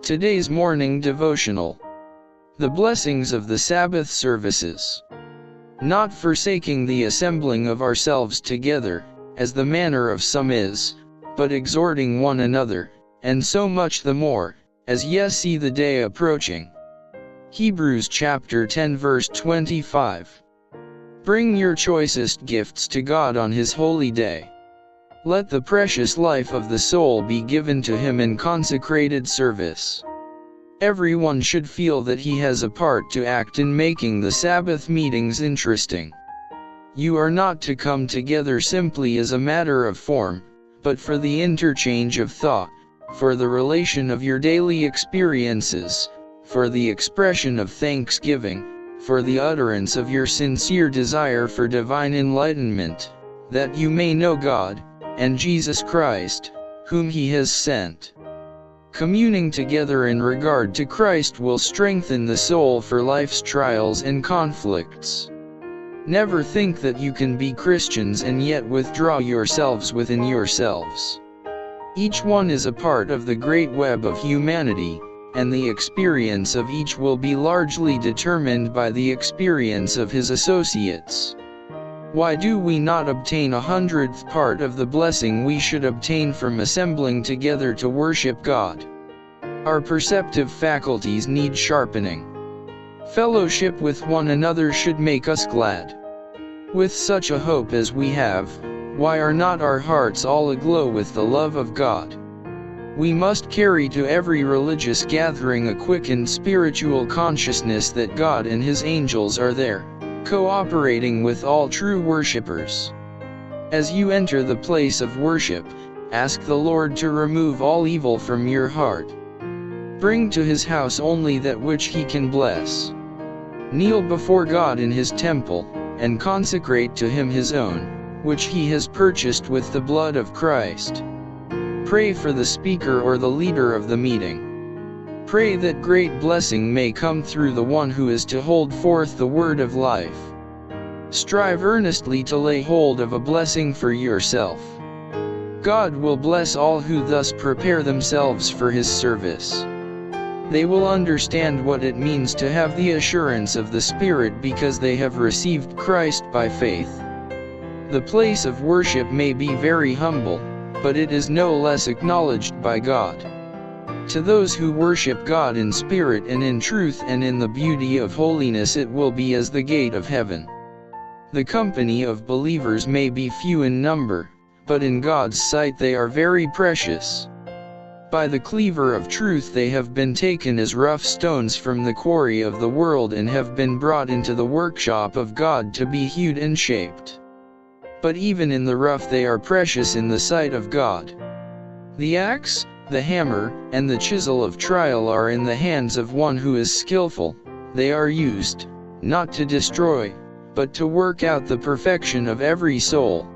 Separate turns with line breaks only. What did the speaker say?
Today's morning devotional. The blessings of the Sabbath services. Not forsaking the assembling of ourselves together, as the manner of some is, but exhorting one another, and so much the more, as ye see the day approaching. Hebrews chapter 10 verse 25. Bring your choicest gifts to God on His holy day. Let the precious life of the soul be given to Him in consecrated service. Everyone should feel that he has a part to act in making the Sabbath meetings interesting. You are not to come together simply as a matter of form, but for the interchange of thought, for the relation of your daily experiences, for the expression of thanksgiving, for the utterance of your sincere desire for divine enlightenment, that you may know God, and Jesus Christ, whom He has sent. Communing together in regard to Christ will strengthen the soul for life's trials and conflicts. Never think that you can be Christians and yet withdraw yourselves within yourselves. Each one is a part of the great web of humanity, and the experience of each will be largely determined by the experience of his associates. Why do we not obtain 100th part of the blessing we should obtain from assembling together to worship God? Our perceptive faculties need sharpening. Fellowship with one another should make us glad. With such a hope as we have, why are not our hearts all aglow with the love of God? We must carry to every religious gathering a quickened spiritual consciousness that God and His angels are there, cooperating with all true worshippers. As you enter the place of worship, ask the Lord to remove all evil from your heart. Bring to His house only that which He can bless. Kneel before God in His temple, and consecrate to Him His own, which He has purchased with the blood of Christ. Pray for the speaker or the leader of the meeting. Pray that great blessing may come through the one who is to hold forth the word of life. Strive earnestly to lay hold of a blessing for yourself. God will bless all who thus prepare themselves for His service. They will understand what it means to have the assurance of the Spirit because they have received Christ by faith. The place of worship may be very humble, but it is no less acknowledged by God. To those who worship God in spirit and in truth and in the beauty of holiness, it will be as the gate of heaven. The company of believers may be few in number, but in God's sight they are very precious. By the cleaver of truth they have been taken as rough stones from the quarry of the world and have been brought into the workshop of God to be hewed and shaped. But even in the rough they are precious in the sight of God. The axe, the hammer, and the chisel of trial are in the hands of one who is skillful. They are used, not to destroy, but to work out the perfection of every soul.